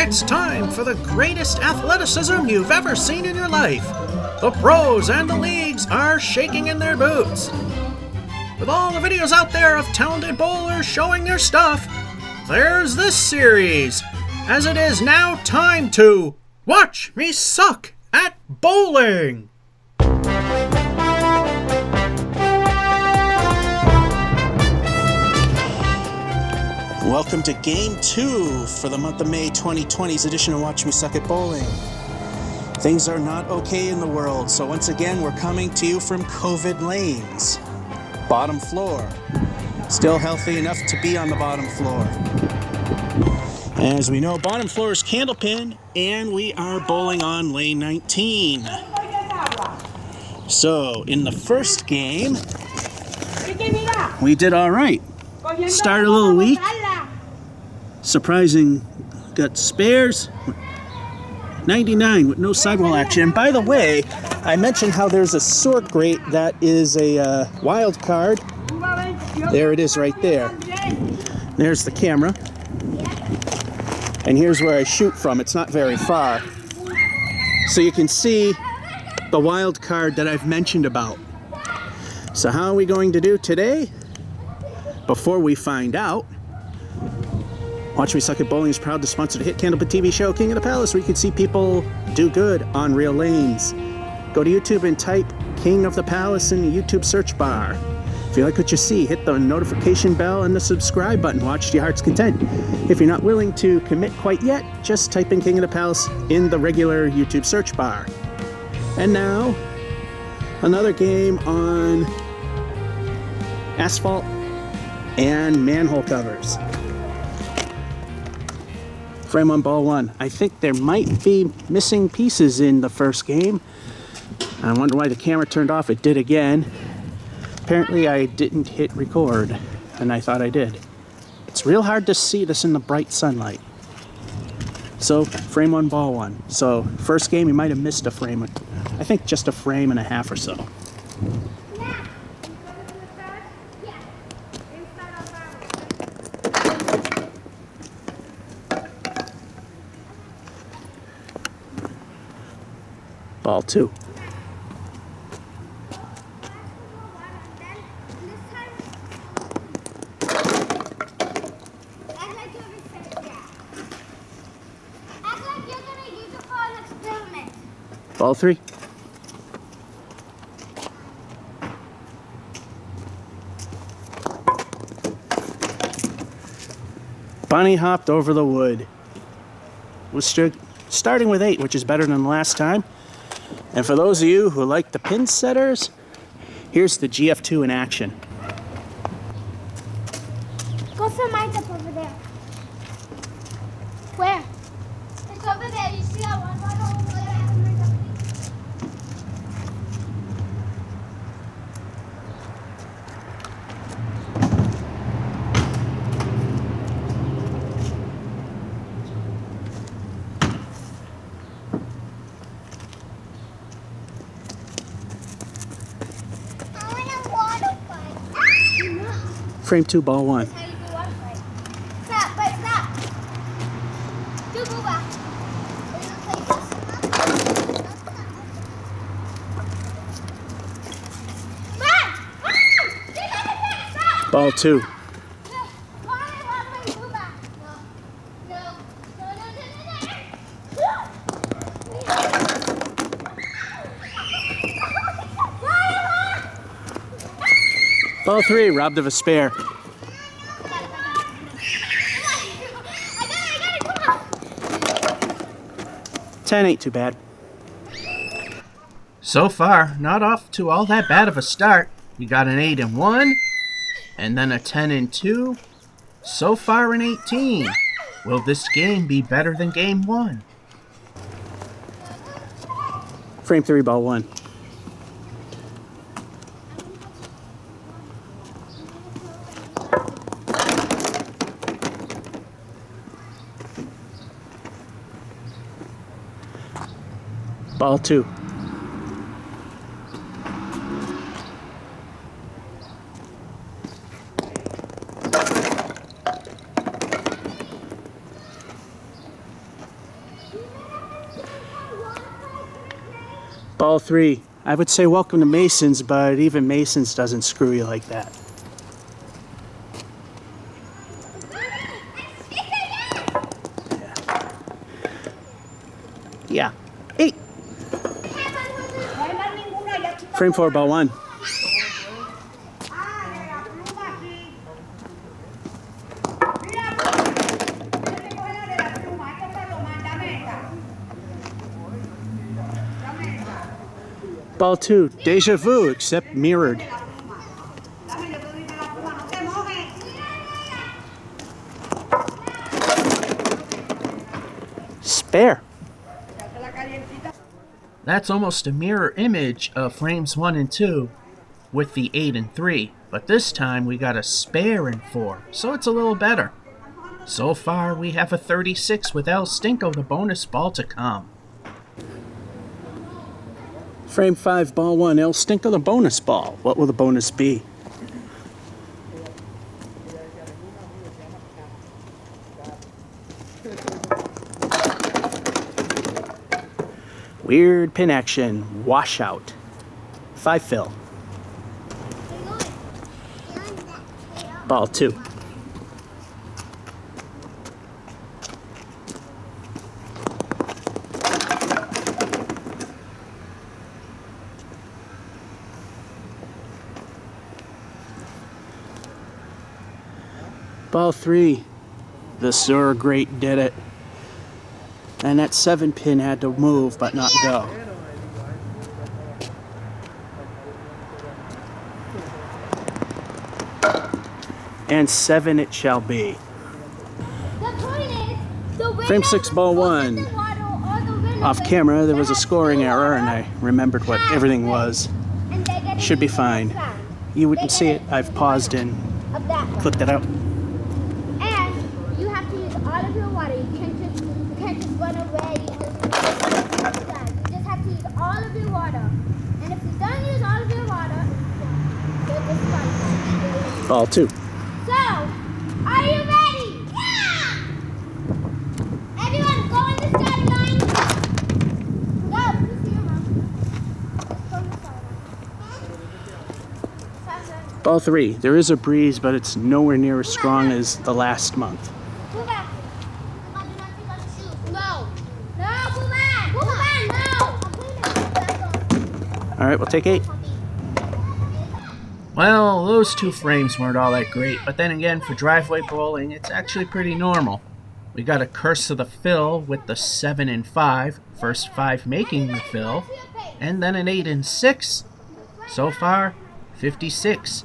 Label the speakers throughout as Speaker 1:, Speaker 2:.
Speaker 1: It's time for the greatest athleticism you've ever seen in your life. The pros and the leagues are shaking in their boots. With all the videos out there of talented bowlers showing their stuff, there's this series, as it is now time to watch me suck at bowling.
Speaker 2: Welcome to Game 2 for the month of May 2020's edition of Watch Me Suck at Bowling. Things are not okay in the world, so once again we're coming to you from COVID lanes. Bottom floor. Still healthy enough to be on the bottom floor. As we know, bottom floor is candlepin, and we are bowling on lane 19. So, in the first game, we did all right. Started a little weak. Surprising, got spares. 99 with no sidewall action. And by the way, I mentioned how there's a sort grate that is a wild card. There it is right there. There's the camera. And here's where I shoot from. It's not very far. So you can see the wild card that I've mentioned about. So how are we going to do today? Before we find out, Watch Me Suck at Bowling is proud to sponsor the hit Candlepin TV show King of the Palace, where you can see people do good on real lanes. Go to YouTube and type King of the Palace in the YouTube search bar. If you like what you see, hit the notification bell and the subscribe button. Watch to your heart's content. If you're not willing to commit quite yet, just type in King of the Palace in the regular YouTube search bar. And now, another game on asphalt and manhole covers. Frame 1, ball 1. I think there might be missing pieces in the first game. I wonder why the camera turned off. It did again. Apparently I didn't hit record, and I thought I did. It's real hard to see this in the bright sunlight. So, frame 1, ball 1. So, first game you might have missed a frame. I think just a frame and a half or so. Ball 2. Ball 3. Bunny hopped over the wood. Was starting with 8, which is better than last time. And for those of you who like the pin setters, here's the GF2 in action.
Speaker 3: Go fill mine up over there. Where? It's over there. You see that one over there?
Speaker 2: Frame 2, ball 1.
Speaker 3: Stop, but stop. Do go back.
Speaker 2: Ball 2. Ball 3, robbed of a spare. Ten ain't too bad.
Speaker 1: So far, not off to all that bad of a start. You got an 8 and 1, and then a 10 and 2. So far an 18. Will this game be better than game 1?
Speaker 2: Frame 3, ball 1. Ball 2. Ball 3. I would say welcome to Masons, but even Masons doesn't screw you like that. Yeah. 8. Frame 4, ball 1. Ball 2, deja vu, except mirrored. Spare.
Speaker 1: That's almost a mirror image of frames 1 and 2 with the 8 and 3, but this time we got a spare in 4, so it's a little better. So far we have a 36 with El Stinko, the bonus ball to come.
Speaker 2: Frame 5, ball 1, El Stinko, the bonus ball. What will the bonus be? Weird pin action, washout. 5 fill. Ball 2. Ball 3. The Sewer Great did it. And that 7 pin had to move but not go. And 7 it shall be. Frame 6, ball 1. Off camera there was a scoring error and I remembered what everything was. Should be fine. You wouldn't see it. I've paused and clipped it out.
Speaker 3: And you have to use all of your water. You can't just run away. You just have to use all of your water. And if you don't use all of your water, you're disqualified.
Speaker 2: Ball 2.
Speaker 3: So, are you ready? Yeah! Everyone, go on the starting line. Go. Please see your mom. Go on the starting line.
Speaker 2: Ball 3. There is a breeze, but it's nowhere near as strong as the last month.
Speaker 3: Move back. No. No, move back. Move back. No.
Speaker 2: All right, we'll take 8.
Speaker 1: Well, those 2 frames weren't all that great, but then again, for driveway bowling, it's actually pretty normal. We got a curse of the fill with the 7 and 5, first 5 making the fill, and then an 8 and 6. So far, 56.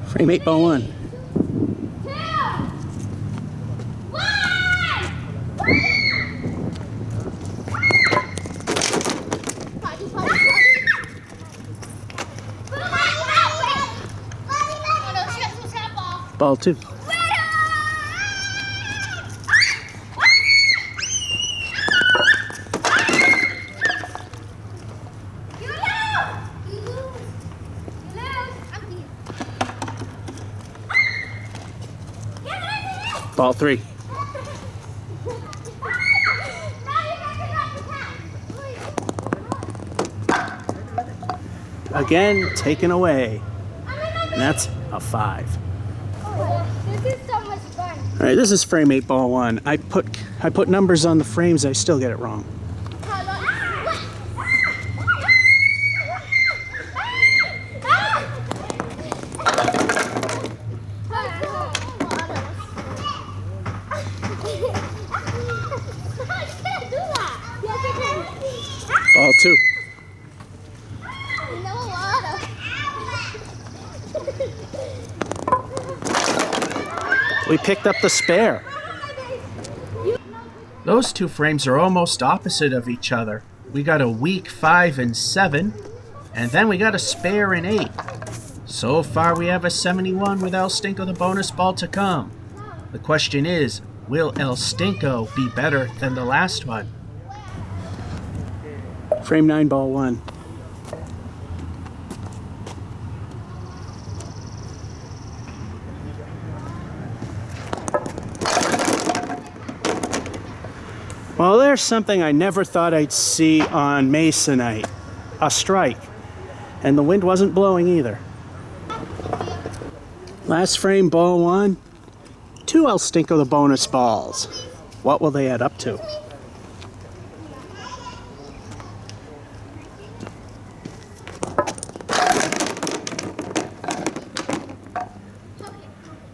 Speaker 2: Frame 8, ball 1. Ball 2. Ball 3. Again, taken away. And that's a 5.
Speaker 3: This is so much fun.
Speaker 2: All right, this is frame 8, ball 1. I put numbers on the frames. I still get it wrong. Ball 2. We picked up the spare.
Speaker 1: Those 2 frames are almost opposite of each other. We got a weak 5 and 7, and then we got a spare in 8. So far we have a 71 with El Stinko, the bonus ball to come. The question is, will El Stinko be better than the last one?
Speaker 2: Frame 9, ball 1. Well, there's something I never thought I'd see on Masonite. A strike. And the wind wasn't blowing either. Last frame, ball 1. 2 El Stinko the bonus balls. What will they add up to?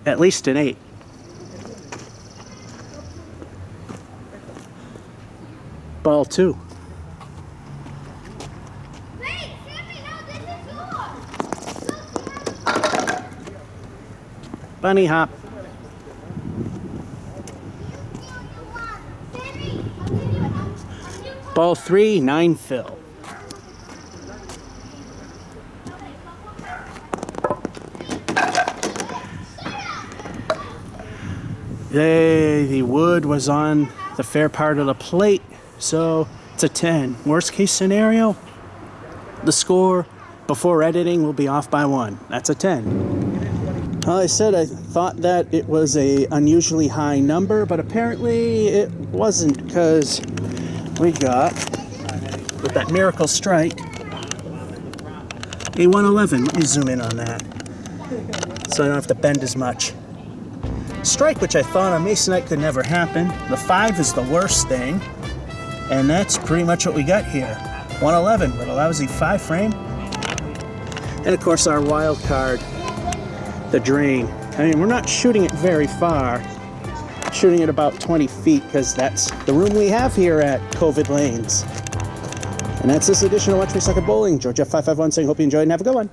Speaker 2: At least an 8. Ball 2.
Speaker 3: Wait, Sammy, no, this is yours.
Speaker 2: Bunny hop. Ball 3, 9 fill. The wood was on the fair part of the plate, so it's a 10. Worst case scenario, the score before editing will be off by 1. That's a 10. Well, I said I thought that it was a unusually high number, but apparently it wasn't, because we got, with that miracle strike, a 111. Let me zoom in on that so I don't have to bend as much. Strike, which I thought on Masonite could never happen. The 5 is the worst thing, and that's pretty much what we got here. 111 with a lousy 5 frame. And of course our wild card, the drain. I mean, we're not shooting it very far. Shooting it about 20 feet, because that's the room we have here at COVID Lanes. And that's this edition of Watch Me Suck at Bowling. George F551 saying, hope you enjoyed and have a good one.